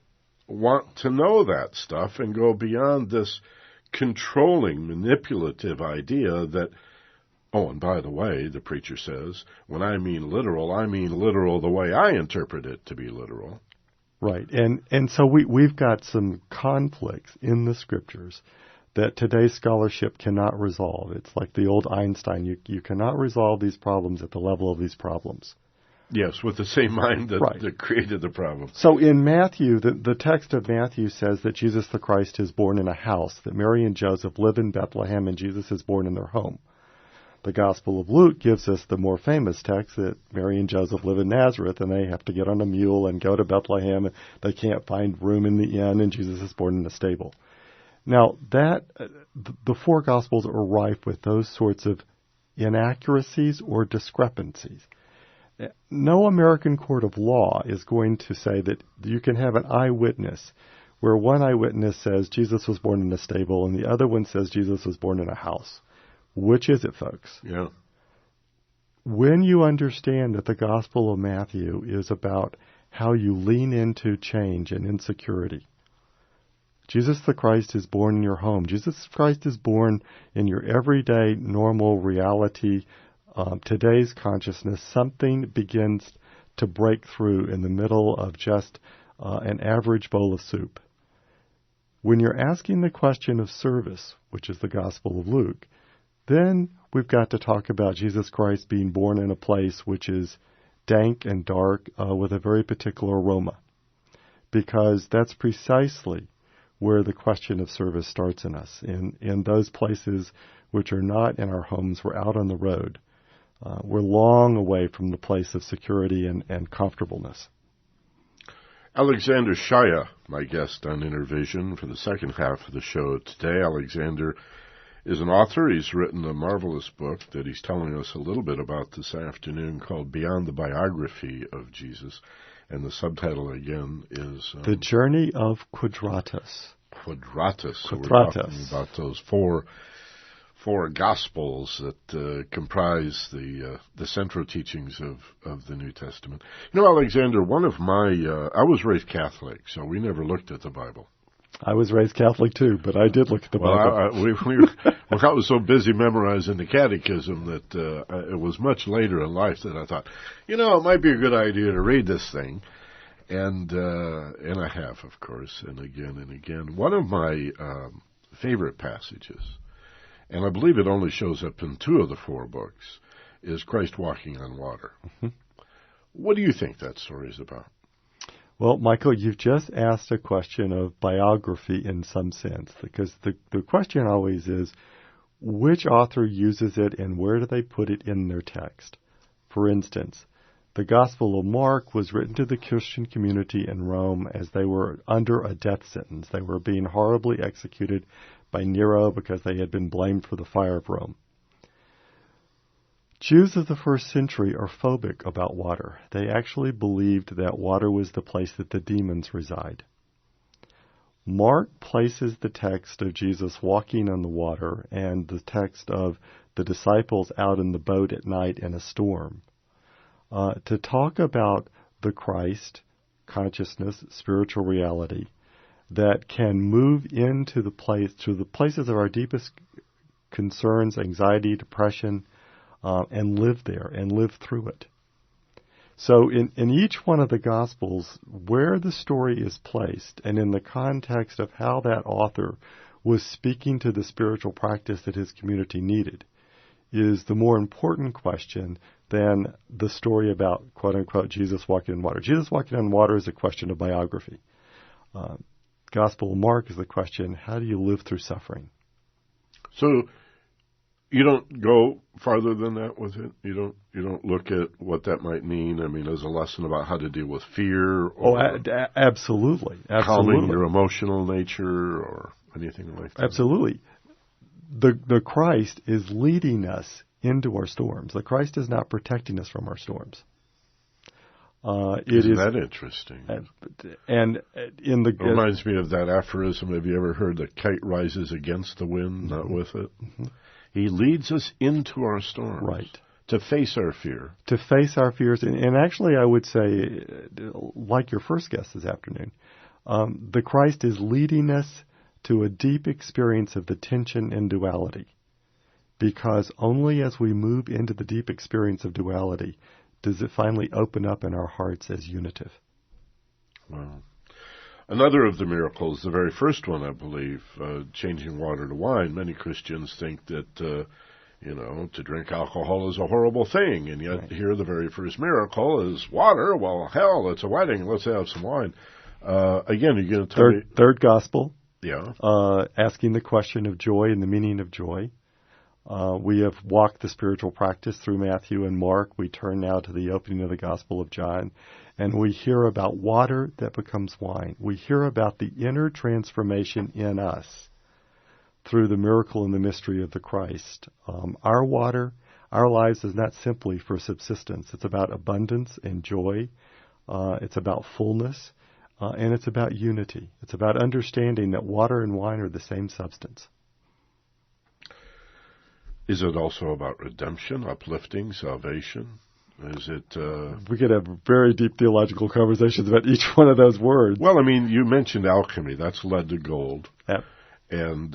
want to know that stuff and go beyond this controlling, manipulative idea that, oh, and by the way, the preacher says, when I mean literal the way I interpret it to be literal. Right. And so we've got some conflicts in the Scriptures that today's scholarship cannot resolve. It's like the old Einstein. You cannot resolve these problems at the level of these problems. Yes, with the same mind that, right. that created the problem. So in Matthew, the text of Matthew says that Jesus the Christ is born in a house, that Mary and Joseph live in Bethlehem, and Jesus is born in their home. The Gospel of Luke gives us the more famous text that Mary and Joseph live in Nazareth, and they have to get on a mule and go to Bethlehem. They can't find room in the inn, and Jesus is born in a stable. Now, the 4 Gospels are rife with those sorts of inaccuracies or discrepancies. No American court of law is going to say that you can have an eyewitness where one eyewitness says Jesus was born in a stable and the other one says Jesus was born in a house. Which is it, folks? Yeah. When you understand that the Gospel of Matthew is about how you lean into change and insecurity, Jesus the Christ is born in your home. Jesus Christ is born in your everyday, normal reality. Today's consciousness, something begins to break through in the middle of just an average bowl of soup. When you're asking the question of service, which is the Gospel of Luke, then we've got to talk about Jesus Christ being born in a place which is dank and dark with a very particular aroma, because that's precisely where the question of service starts in us, in those places which are not in our homes. We're out on the road. We're long away from the place of security and comfortableness. Alexander Shaia, my guest on Intervision for the second half of the show today. Alexander is an author. He's written a marvelous book that he's telling us a little bit about this afternoon called Beyond the Biography of Jesus. And the subtitle, again, is... The Journey of Quadratus. Quadratus. So we're talking about those four four Gospels that comprise the central teachings of the New Testament. You know, Alexander, one of my I was raised Catholic, so we never looked at the Bible. I was raised Catholic too, but I did look at the Bible. I was so busy memorizing the Catechism that it was much later in life that I thought, you know, it might be a good idea to read this thing. And I have, of course, and again. One of my favorite passages, and I believe it only shows up in 2 of the 4 books, is Christ walking on water. Mm-hmm. What do you think that story is about? Well, Michael, you've just asked a question of biography in some sense, because the question always is, which author uses it and where do they put it in their text? For instance, the Gospel of Mark was written to the Christian community in Rome as they were under a death sentence. They were being horribly executed by Nero because they had been blamed for the fire of Rome. Jews of the first century are phobic about water. They actually believed that water was the place that the demons reside. Mark places the text of Jesus walking on the water and the text of the disciples out in the boat at night in a storm to talk about the Christ consciousness, spiritual reality that can move into the places of our deepest concerns, anxiety, depression, and live there and live through it. So in each one of the Gospels, where the story is placed and in the context of how that author was speaking to the spiritual practice that his community needed is the more important question than the story about, quote-unquote, Jesus walking on water. Jesus walking on water is a question of biography. Gospel of Mark is the question, how do you live through suffering? So you don't go farther than that with it? You don't look at what that might mean? I mean, as a lesson about how to deal with fear? Or absolutely. Calming your emotional nature or anything like that? Absolutely. The Christ is leading us into our storms. The Christ is not protecting us from our storms. Isn't that interesting? And in the it reminds me of that aphorism. Have you ever heard the kite rises against the wind, not with it? Mm-hmm. He leads us into our storms. Right. To face our fear. To face our fears. And actually, I would say, like your first guest this afternoon, the Christ is leading us to a deep experience of the tension and duality. Because only as we move into the deep experience of duality does it finally open up in our hearts as unitive. Wow. Another of the miracles, the very first one, I believe, changing water to wine. Many Christians think that, to drink alcohol is a horrible thing. And yet here the very first miracle is water. Well, hell, it's a wedding. Let's have some wine. Again, you're going to tell me... Third gospel. Yeah. Asking the question of joy and the meaning of joy. We have walked the spiritual practice through Matthew and Mark. We turn now to the opening of the Gospel of John, and we hear about water that becomes wine. We hear about the inner transformation in us through the miracle and the mystery of the Christ. Our water, our lives is not simply for subsistence. It's about abundance and joy. It's about fullness, and it's about unity. It's about understanding that water and wine are the same substance. Is it also about redemption, uplifting, salvation? Is it... We could have very deep theological conversations about each one of those words. Well, I mean, you mentioned alchemy. That's lead to gold. Yep. And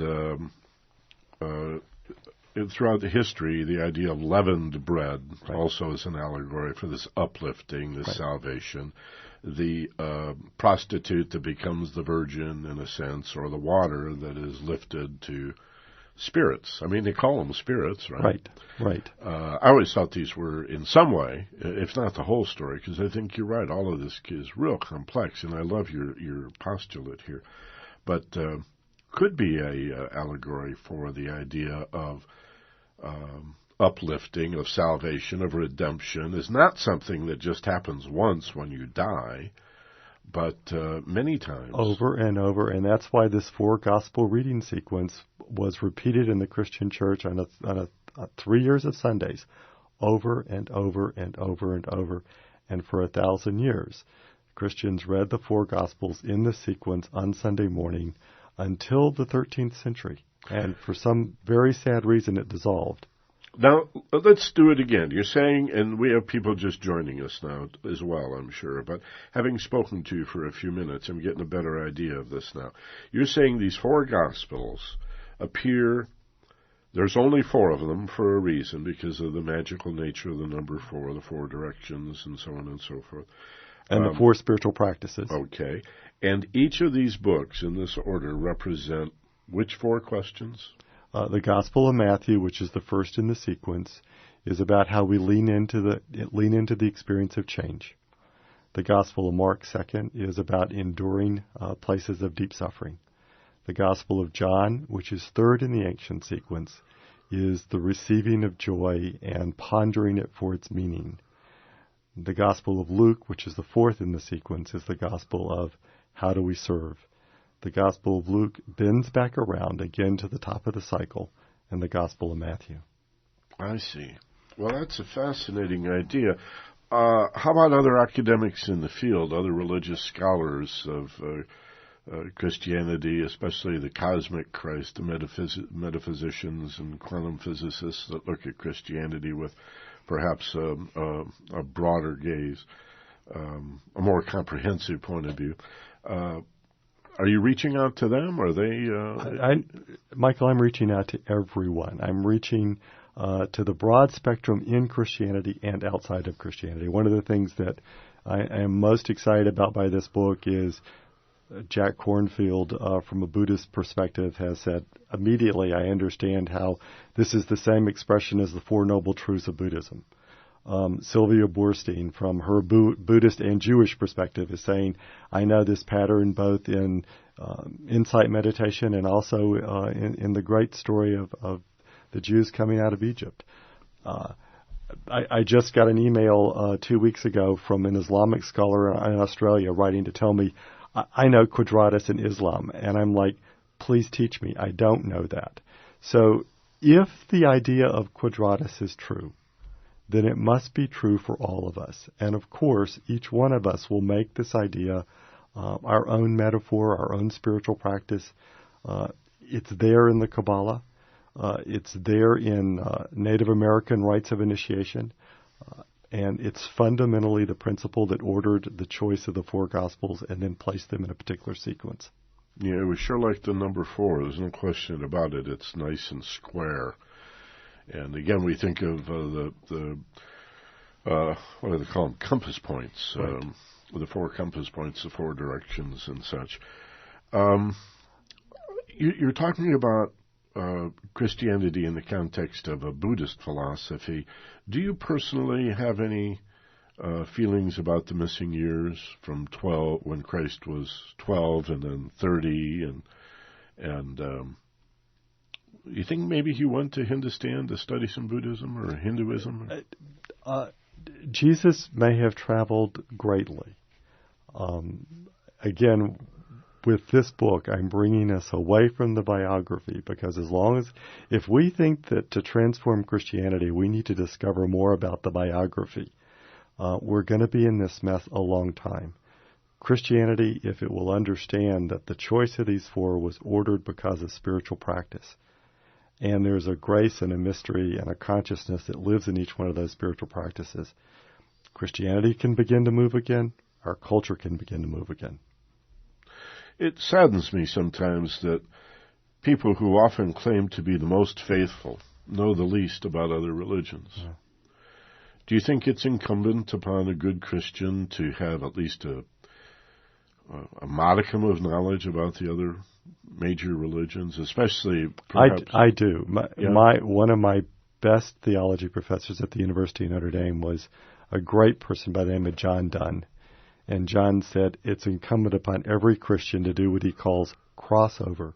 throughout the history, the idea of leavened bread also is an allegory for this uplifting, this salvation. The prostitute that becomes the virgin, in a sense, or the water that is lifted to... spirits. I mean, they call them spirits, right? Right. I always thought these were, in some way, if not the whole story, because I think you're right, all of this is real complex, and I love your postulate here. But could be a allegory for the idea of uplifting, of salvation, of redemption. Is not something that just happens once when you die, but many times. Over and over, and that's why this 4 gospel reading sequence was repeated in the Christian church on a 3 years of Sundays, over and over and over and over, and for 1,000 years. Christians read the 4 gospels in the sequence on Sunday morning until the 13th century. And for some very sad reason, it dissolved. Now, let's do it again. You're saying, and we have people just joining us now as well, I'm sure, but having spoken to you for a few minutes, I'm getting a better idea of this now. You're saying these four Gospels appear, there's only four of them for a reason, because of the magical nature of the number four, the four directions, and so on and so forth. And the four spiritual practices. Okay. And each of these books in this order represent which four questions? The Gospel of Matthew, which is the first in the sequence, is about how we lean into the experience of change. The Gospel of Mark, second, is about enduring places of deep suffering. The Gospel of John, which is third in the ancient sequence, is the receiving of joy and pondering it for its meaning. The Gospel of Luke, which is the fourth in the sequence, is the Gospel of how do we serve. The Gospel of Luke bends back around again to the top of the cycle, and the Gospel of Matthew. I see. Well, that's a fascinating idea. How about other academics in the field, other religious scholars of Christianity, especially the cosmic Christ, the metaphysicians and quantum physicists that look at Christianity with perhaps a broader gaze, a more comprehensive point of view? Are you reaching out to them? Are they? Michael, I'm reaching out to everyone. I'm reaching to the broad spectrum in Christianity and outside of Christianity. One of the things that I am most excited about by this book is Jack Kornfield, from a Buddhist perspective, has said, immediately I understand how this is the same expression as the Four Noble Truths of Buddhism. Sylvia Boorstein, from her Buddhist and Jewish perspective, is saying, I know this pattern both in insight meditation and also in the great story of the Jews coming out of Egypt. I just got an email 2 weeks ago from an Islamic scholar in Australia writing to tell me, I know Quadratus in Islam, and I'm like, please teach me. I don't know that. So if the idea of Quadratus is true, then it must be true for all of us. And of course, each one of us will make this idea our own metaphor, our own spiritual practice. It's there in the Kabbalah. It's there in Native American rites of initiation. And it's fundamentally the principle that ordered the choice of the four Gospels and then placed them in a particular sequence. Yeah, we sure like the number four. There's no question about it. It's nice and square. And again, we think of the what do they call them? Compass points. Right. The four compass points, the four directions and such. You're talking about Christianity in the context of a Buddhist philosophy. Do you personally have any feelings about the missing years from 12, when Christ was 12, and then 30, and you think maybe he went to Hindustan to study some Buddhism or Hinduism? Jesus may have traveled greatly. Again, with this book, I'm bringing us away from the biography, because if we think that to transform Christianity, we need to discover more about the biography, we're going to be in this mess a long time. Christianity, if it will understand that the choice of these four was ordered because of spiritual practice, and there's a grace and a mystery and a consciousness that lives in each one of those spiritual practices, Christianity can begin to move again, our culture can begin to move again. It saddens me sometimes that people who often claim to be the most faithful know the least about other religions. Yeah. Do you think it's incumbent upon a good Christian to have at least a modicum of knowledge about the other major religions, especially perhaps? I do. One of my best theology professors at the University of Notre Dame was a great person by the name of John Donne. And John said it's incumbent upon every Christian to do what he calls crossover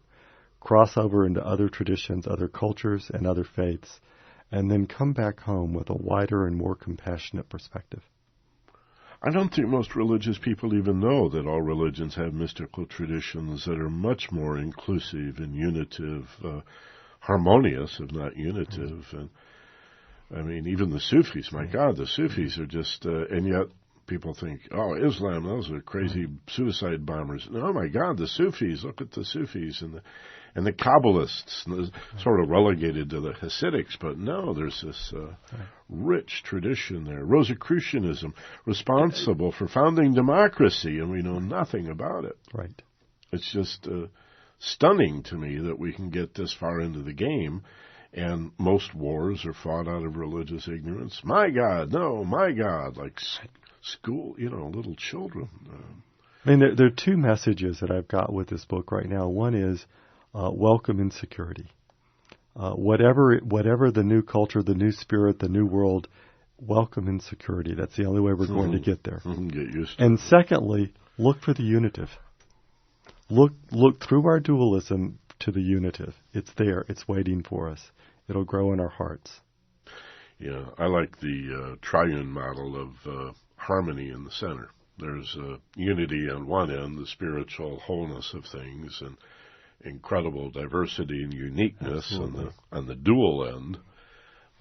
into other traditions, other cultures, and other faiths, and then come back home with a wider and more compassionate perspective. I don't think most religious people even know that all religions have mystical traditions that are much more inclusive and unitive, harmonious, if not unitive. And I mean, even the Sufis, my God, the Sufis are just, and yet people think, oh, Islam, those are crazy suicide bombers. Oh my God, the Sufis! Look at the Sufis and the Kabbalists, sort of relegated to the Hasidics. But no, there's this rich tradition there. Rosicrucianism, responsible for founding democracy, and we know nothing about it. Right. It's just stunning to me that we can get this far into the game, and most wars are fought out of religious ignorance. My God, no, my God, like school, little children. I mean, there are two messages that I've got with this book right now. One is welcome in security. Whatever the new culture, the new spirit, the new world, welcome in security. That's the only way we're going to get there. Get used to and secondly, look for the unitive. Look through our dualism to the unitive. It's there. It's waiting for us. It'll grow in our hearts. Yeah, I like the triune model of harmony in the center. There's unity on one end, the spiritual wholeness of things, and incredible diversity and uniqueness on the dual end.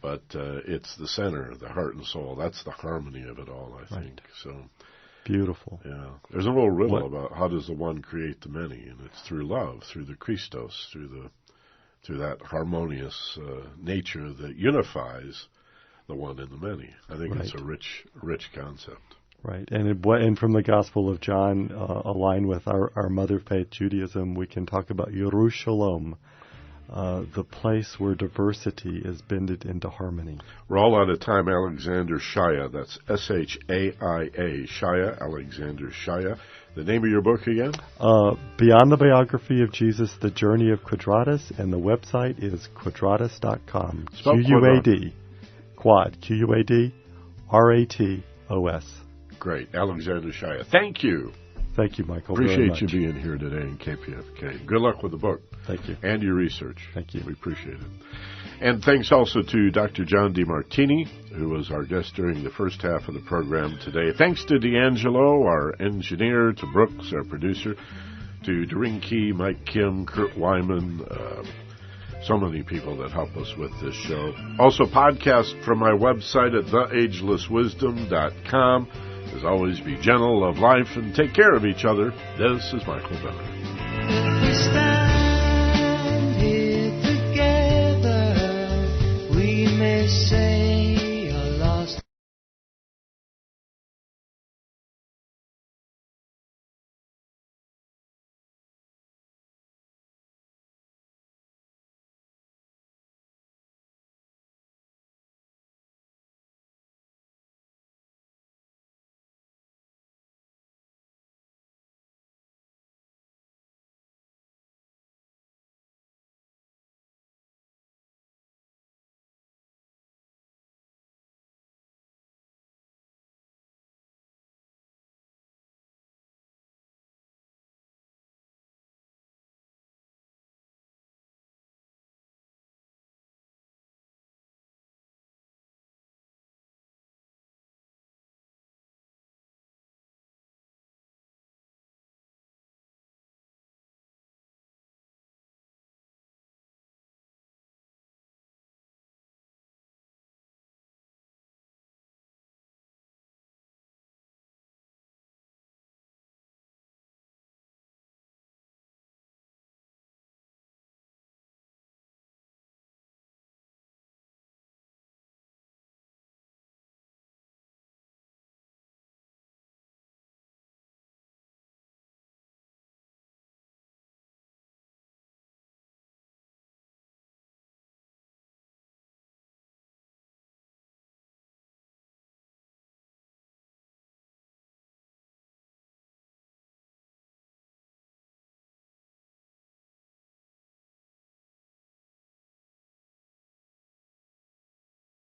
But it's the center, the heart and soul. That's the harmony of it all, I think. So beautiful. Yeah. There's a little riddle about how does the one create the many, and it's through love, through the Christos, through that harmonious nature that unifies the one and the many. I think it's a rich concept. Right, and from the Gospel of John, aligned with our mother faith, Judaism, we can talk about Yerushalayim, the place where diversity is bended into harmony. We're all out of time. Alexander Shaia, that's S-H-A-I-A, Shaia, Alexander Shaia. The name of your book again? Beyond the Biography of Jesus, The Journey of Quadratus, and the website is quadratus.com. Q-U-A-D, Quad, Q-U-A-D-R-A-T-O-S. Great. Alexander Shaia. Thank you. Thank you, Michael. Appreciate you being here today in KPFK. Good luck with the book. Thank you. And your research. Thank you. We appreciate it. And thanks also to Dr. John DeMartini, who was our guest during the first half of the program today. Thanks to D'Angelo, our engineer, to Brooks, our producer, to Doreen Key, Mike Kim, Kurt Wyman, so many people that help us with this show. Also, podcast from my website at theagelesswisdom.com. As always, be gentle, love life, and take care of each other. This is Michael Benner.